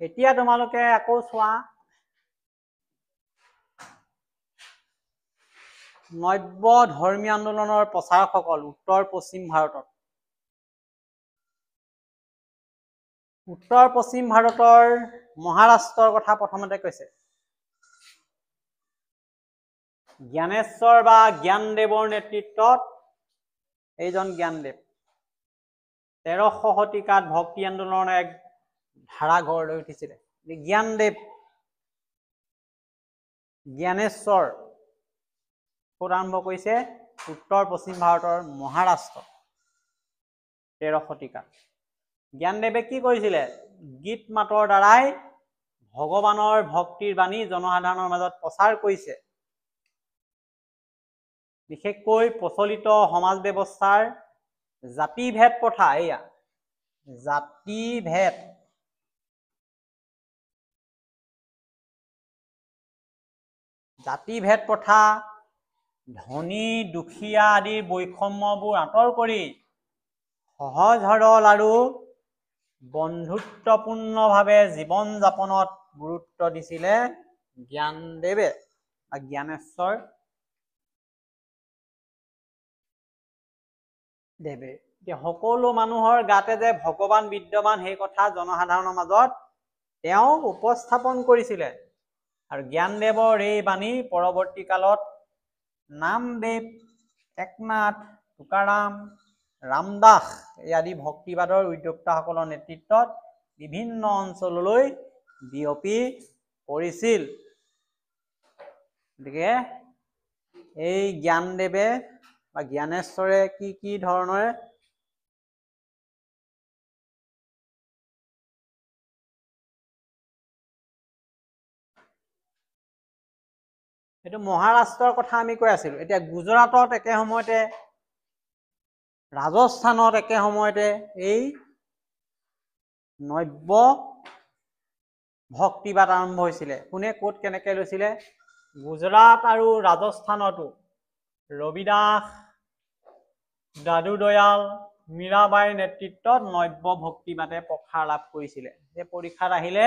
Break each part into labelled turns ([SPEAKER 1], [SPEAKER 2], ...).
[SPEAKER 1] এতিয়া তোমালোকে আকৌ চোৱা নব্য ধৰ্মীয় আন্দোলনৰ প্ৰচাৰকসকল উত্তৰ পশ্চিম ভাৰতত। উত্তৰ পশ্চিম ভাৰতৰ মহাৰাষ্ট্ৰৰ কথা প্ৰথমতে কৈছে। জ্ঞানেশ্বৰ বা জ্ঞানদেৱৰ নেতৃত্বত এইজন জ্ঞানদেৱ 1300 শতিকাত ভক্তি আন্দোলনৰ এক ধাৰা গঢ় লৈ উঠিছিলে। জ্ঞানদেৱ জ্ঞানেশ্বৰ ক'ত আৰম্ভ কৰিছে? উত্তৰ পশ্চিম ভাৰতৰ মহাৰাষ্ট্ৰ 13 শতিকাত। জ্ঞানদেৱে কি কৰিছিলে? গীত মাতৰ দ্বাৰাই ভগৱানৰ ভক্তিৰ বাণী জনসাধাৰণৰ মাজত প্ৰচাৰ কৰিছে। বিশেষকৈ প্ৰচলিত সমাজ ব্যৱস্থাৰ জাতিভেদ প্ৰথা, এয়া জাতিভেদ প্ৰথা, ধনী দুখীয়া আদিৰ বৈষম্যবোৰ আঁতৰ কৰি সহজ সৰল আৰু বন্ধুত্বপূৰ্ণভাৱে জীৱন যাপনত গুৰুত্ব দিছিলে জ্ঞানদেৱে বা জ্ঞানেশ্বৰ দেৱে। এতিয়া সকলো মানুহৰ গাতে যে ভগৱান বিদ্যমান সেই কথা জনসাধাৰণৰ মাজত তেওঁ উপস্থাপন কৰিছিলে। আৰু জ্ঞানদেৱৰ এই বাণী পৰৱৰ্তী কালত নামদেৱ, একনাথ, তুকাৰাম, ৰামদাস এই আদি ভক্তিবাদৰ উদ্যোক্তাসকলৰ নেতৃত্বত বিভিন্ন অঞ্চললৈ বিয়পি পৰিছিল। গতিকে এই জ্ঞানদেৱে বা জ্ঞানেশ্বৰে কি ধৰণে এইটো মহাৰাষ্ট্ৰৰ কথা আমি কৈ আছিলো। এতিয়া গুজৰাটত একে সময়তে, ৰাজস্থানত একে সময়তে এই নব্য ভক্তিবাদ আৰম্ভ হৈছিলে। কোনে ক'ত কেনেকে লৈছিলে? গুজৰাট আৰু ৰাজস্থানতো ৰবিদাস, দাদু দয়াল, মীৰাবাইৰ নেতৃত্বত নব্য ভক্তিবাদে প্ৰসাৰ লাভ কৰিছিলে। যে পৰীক্ষাত আহিলে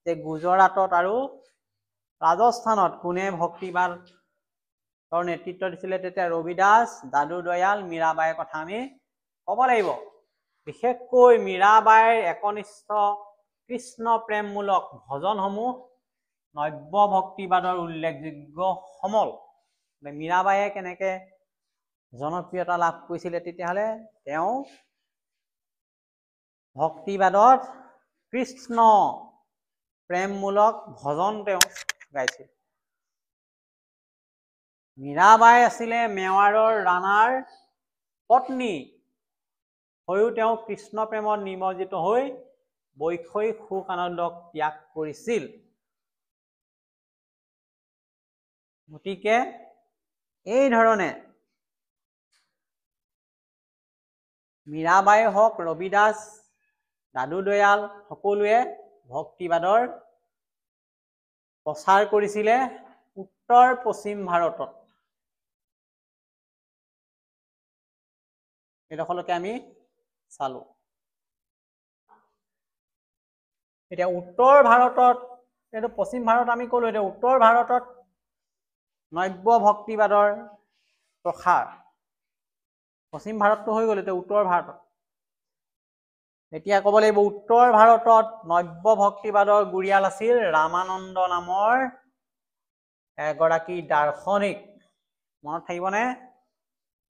[SPEAKER 1] যে গুজৰাটত আৰু ৰাজস্থানত কোনে ভক্তিবাদৰ নেতৃত্ব দিছিলে, তেতিয়া ৰবিদাস, দাদু দয়াল, মীৰাবাইৰ কথা আমি ক'ব লাগিব। বিশেষকৈ মীৰাবাইৰ একনিষ্ঠ কৃষ্ণ প্ৰেমমূলক ভজনসমূহ নব্য ভক্তিবাদৰ উল্লেখযোগ্য সমল। মীৰাবাইয়ে কেনেকে জনপ্ৰিয়তা লাভ কৰিছিলে? তেতিয়াহ'লে তেওঁ ভক্তিবাদত কৃষ্ণ প্ৰেমমূলক ভজন তেওঁ গাইছিল। মীৰাবাই আছিলে মেৱাৰৰ ৰাণাৰ পত্নী, হৈও তেওঁ কৃষ্ণ প্ৰেমত নিমজ্জিত হৈ বৈষয়িক সুখ আনন্দক ত্যাগ কৰিছিল। গতিকে এই ধৰণে মীৰাবাই হওক, ৰবিদাস, দাদু দয়াল সকলোৱে ভক্তিবাদৰ প্ৰচাৰ কৰিছিলে উত্তৰ পশ্চিম ভাৰতত। এইডোখৰলৈকে আমি চালো। এতিয়া উত্তৰ ভাৰতত, এইটো পশ্চিম ভাৰত আমি ক'লো, এতিয়া উত্তৰ ভাৰতত নব্য ভক্তিবাদৰ প্ৰসাৰ। পশ্চিম ভাৰতটো হৈ গ'ল, এতিয়া উত্তৰ ভাৰতত। এতিয়া ক'ব লাগিব উত্তৰ ভাৰতত নব্য ভক্তিবাদৰ গুৰিয়াল আছিল ৰামানন্দ নামৰ এগৰাকী দাৰ্শনিক। মনত থাকিবনে?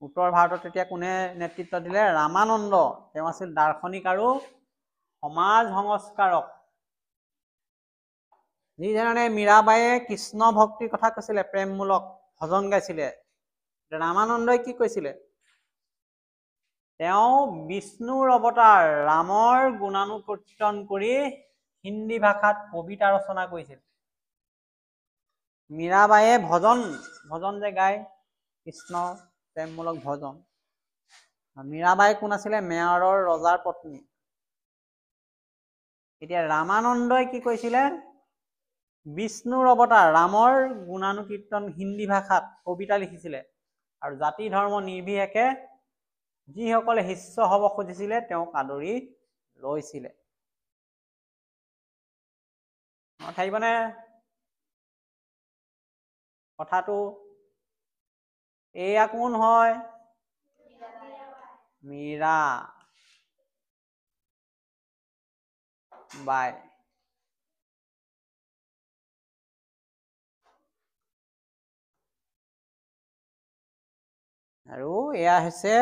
[SPEAKER 1] উত্তৰ ভাৰতত এতিয়া কোনে নেতৃত্ব দিলে? ৰামানন্দ। তেওঁ আছিল দাৰ্শনিক আৰু সমাজ সংস্কাৰক। যিধৰণে মীৰাবাইয়ে কৃষ্ণ ভক্তিৰ কথা কৈছিলে, প্ৰেমমূলক ভজন গাইছিলে, ৰামানন্দই কি কৈছিলে? তেওঁ বিষ্ণুৰ অৱতাৰ ৰামৰ গুণানুকীৰ্তন কৰি হিন্দী ভাষাত কবিতা ৰচনা কৰিছিল। মীৰাবাইয়ে ভজন যে গায়, কৃষ্ণ প্ৰেমমূলক ভজন। মীৰাবাই কোন আছিলে? মেৱাৰৰ ৰজাৰ পত্নী। এতিয়া ৰামানন্দই কি কৈছিলে? বিষ্ণুৰ অৱতাৰ ৰামৰ গুণানুকীৰ্তন হিন্দী ভাষাত কবিতা লিখিছিলে। আৰু জাতি ধৰ্ম নিৰ্বিশেষে যিসকলে শিষ্য হ'ব খুজিছিলে তেওঁক আদৰি লৈছিলে। থাকিবনে কথাটো? এয়া কোন হয়? মীৰা বাই। আৰু এয়া হৈছে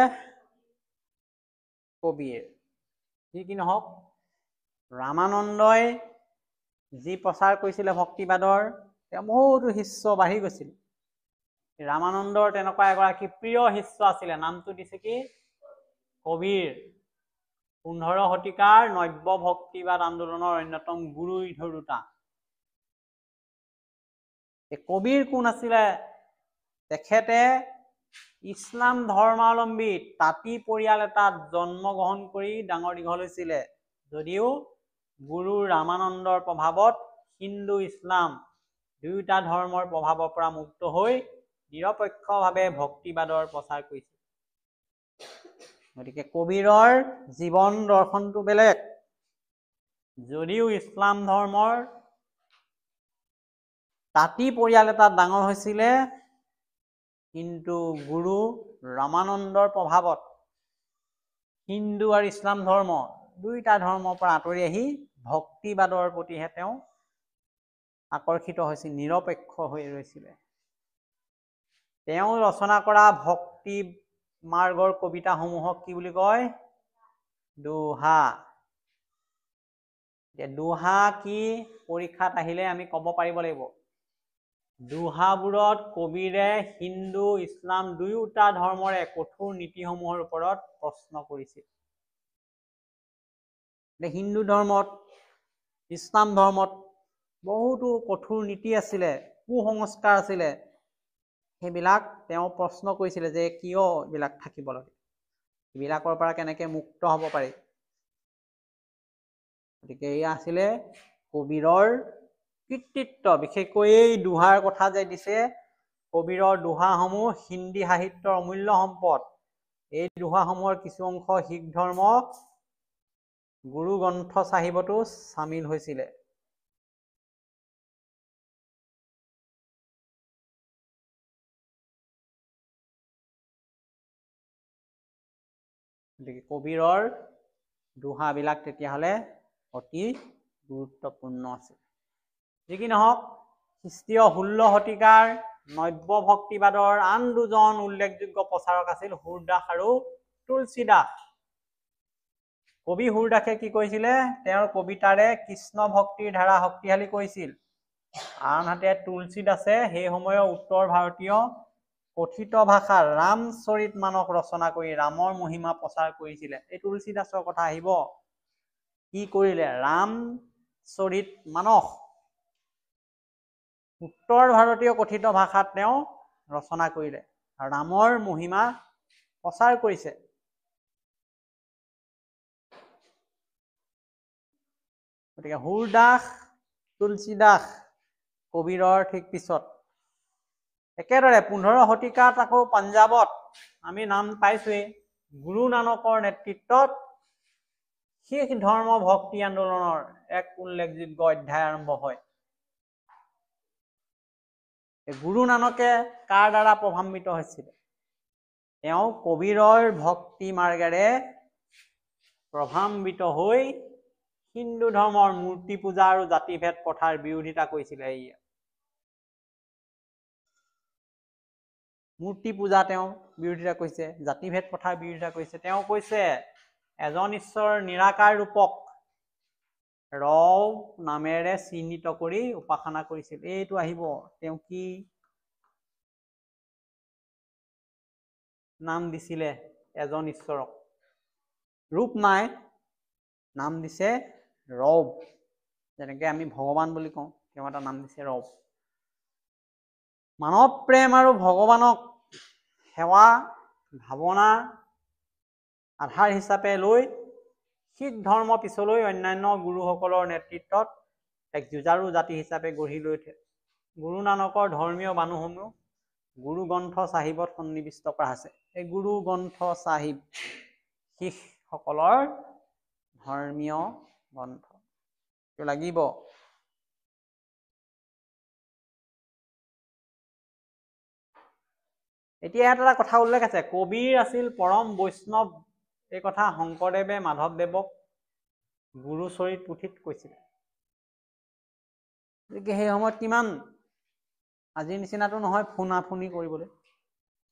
[SPEAKER 1] কবিৰ। কি নহওক, ৰামানন্দই যি প্ৰচাৰ কৰিছিলে ভক্তিবাদৰ, তেওঁ বহুতো শিষ্য বাঢ়ি গৈছিল। ৰামানন্দৰ তেনেকুৱা এগৰাকী প্ৰিয় শিষ্য আছিলে, নামটো দিছে কি? কবিৰ। 15 শতিকাৰ নব্য ভক্তিবাদ আন্দোলনৰ অন্যতম গুৰু দুটা। কবিৰ কোন আছিলে? তেখেতে ইছলাম ধৰ্মাৱলম্বী তাঁতী পৰিয়াল এটাত জন্মগ্ৰহণ কৰি ডাঙৰ দীঘল হৈছিলে, যদিও গুৰু ৰামানন্দৰ প্ৰভাৱত হিন্দু ইছলাম দুয়োটা ধৰ্মৰ প্ৰভাৱৰ পৰা মুক্ত হৈ নিৰপেক্ষভাৱে ভক্তিবাদৰ প্ৰচাৰ কৰিছিল। গতিকে কবিৰৰ জীৱন দৰ্শনটো বেলেগ। যদিও ইছলাম ধৰ্মৰ তাঁতী পৰিয়াল এটাত ডাঙৰ হৈছিলে, কিন্তু গুৰু ৰামানন্দৰ প্ৰভাৱত হিন্দু আৰু ইছলাম ধৰ্ম দুয়োটা ধৰ্মৰ পৰা আঁতৰি আহি ভক্তিবাদৰ প্ৰতিহে তেওঁ আকৰ্ষিত হৈছিল, নিৰপেক্ষ হৈ ৰৈছিলে। তেওঁ ৰচনা কৰা ভক্তি মাৰ্গৰ কবিতাসমূহক কি বুলি কয়? দোহা। দোহা কি? পৰীক্ষাত আহিলে আমি ক'ব পাৰিব লাগিব। দোহাবোৰত কবিৰে হিন্দু ইছলাম দুয়োটা ধৰ্মৰে কঠোৰ নীতিসমূহৰ ওপৰত প্ৰশ্ন কৰিছিল। হিন্দু ধৰ্মত, ইছলাম ধৰ্মত বহুতো কঠোৰ নীতি আছিলে, কুসংস্কাৰ আছিলে, সেইবিলাক তেওঁ প্ৰশ্ন কৰিছিলে যে কিয় এইবিলাক থাকিব লাগে, এইবিলাকৰ পৰা কেনেকে মুক্ত হ'ব পাৰি। গতিকে এয়া আছিলে কবিৰৰ কৃতিত্ব। বিশেষকৈ এই দোহাৰ কথা যে দিছে, কবিৰৰ দোহাসমূহ হিন্দী সাহিত্যৰ অমূল্য সম্পদ। এই দোহাসমূহৰ কিছু অংশ শিখ ধৰ্ম গুৰু গ্ৰন্থ চাহিবতো চামিল হৈছিলে। গতিকে কবিৰৰ দোহাবিলাক তেতিয়াহ'লে অতি গুৰুত্বপূৰ্ণ আছিল। যি কি নহওক, খ্ৰীষ্টীয় 16 শতিকাৰ নব্য ভক্তিবাদৰ আন দুজন উল্লেখযোগ্য প্ৰচাৰক আছিল হুৰদাস আৰু তুলসীদাস। কবি হুৰদাসে কি কৰিছিলে? তেওঁৰ কবিতাৰে কৃষ্ণ ভক্তিৰ ধাৰা শক্তিশালী কৰিছিল। আনহাতে তুলসীদাসে সেই সময়ৰ উত্তৰ ভাৰতীয় কথিত ভাষাৰ ৰামচৰিত মানস ৰচনা কৰি ৰামৰ মহিমা প্ৰচাৰ কৰিছিলে। এই তুলসীদাসৰ কথা আহিব। কি কৰিলে? ৰামচৰিত মানস উত্তৰ ভাৰতীয় কথিত ভাষাত তেওঁ ৰচনা কৰিলে, ৰামৰ মহিমা প্ৰচাৰ কৰিছে। গতিকে হুৰদাস, তুলসীদাস কবিৰৰ ঠিক পিছত। একেদৰে 15 শতিকাত আকৌ পাঞ্জাৱত আমি নাম পাইছোৱেই, গুৰু নানকৰ নেতৃত্বত শিখ ধৰ্ম ভক্তি আন্দোলনৰ এক উল্লেখযোগ্য অধ্যায় আৰম্ভ হয়। গুৰু নানকে কাৰ দ্বাৰা প্ৰভাৱান্বিত হৈছিল? তেওঁ কবিৰৰ ভক্তি মাৰ্গেৰে প্ৰভাৱান্বিত হৈ হিন্দু ধৰ্মৰ মূৰ্তি পূজা আৰু জাতিভেদ প্ৰথাৰ বিৰোধিতা কৰিছিলে। মূৰ্তি পূজা তেওঁ বিৰোধিতা কৰিছে, জাতিভেদ প্ৰথাৰ বিৰোধিতা কৰিছে। তেওঁ কৈছে এজন ঈশ্বৰৰ নিৰাকাৰ ৰূপক ৰব নামেৰে চিহ্নিত কৰি উপাসনা কৰিছিল। এইটো আহিব, তেওঁ কি নাম দিছিলে এজন ঈশ্বৰক? ৰূপ নাই, নাম দিছে ৰব। যেনেকে আমি ভগৱান বুলি কওঁ, তেওঁ এটা নাম দিছে ৰব। মানৱ প্ৰেম আৰু ভগৱানক সেৱা ভাৱনা আধাৰ হিচাপে লৈ শিখ ধৰ্ম পিছলৈ অন্যান্য গুৰুসকলৰ নেতৃত্বত এক যুঁজাৰু জাতি হিচাপে গঢ়ি লৈ উঠে। গুৰু নানকৰ ধৰ্মীয় বাণীসমূহ গুৰু গ্ৰন্থ চাহিবত সন্নিৱিষ্ট কৰা হৈছে। এই গুৰু গ্ৰন্থ চাহিব শিখসকলৰ ধৰ্মীয় গ্ৰন্থ লাগিব। এতিয়া ইয়াত এটা কথা উল্লেখ আছে, কবিৰ আছিল পৰম বৈষ্ণৱ। এই কথা শংকৰদেৱে মাধৱদেৱক গুৰুচৰিত পুথিত কৈছিলে। গতিকে সেই সময়ত কিমান, আজিৰ নিচিনাটো নহয় ফোনাফোনি কৰিবলৈ,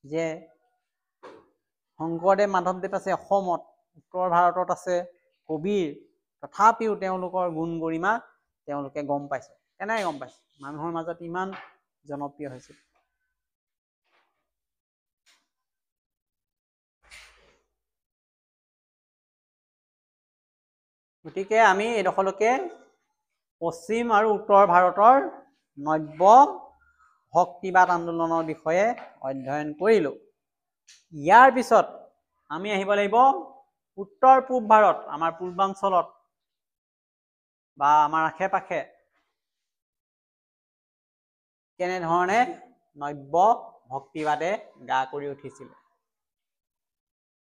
[SPEAKER 1] যে শংকৰদেৱ মাধৱদেৱ আছে অসমত, উত্তৰ ভাৰতত আছে কবিৰ, তথাপিও তেওঁলোকৰ গুণ গৰিমা তেওঁলোকে গম পাইছে। কেনেকৈ গম পাইছে? মানুহৰ মাজত ইমান জনপ্ৰিয় হৈছিল। গতিকে আমি এইডোখৰলৈকে পশ্চিম আৰু উত্তৰ ভাৰতৰ নব্য ভক্তিবাদ আন্দোলনৰ বিষয়ে অধ্যয়ন কৰিলোঁ। ইয়াৰ পিছত আমি আহিব লাগিব উত্তৰ পূব ভাৰত, আমাৰ পূৰ্বাঞ্চলত বা আমাৰ আশে পাশে কেনেধৰণে নব্য ভক্তিবাদে গা কৰি উঠিছিল।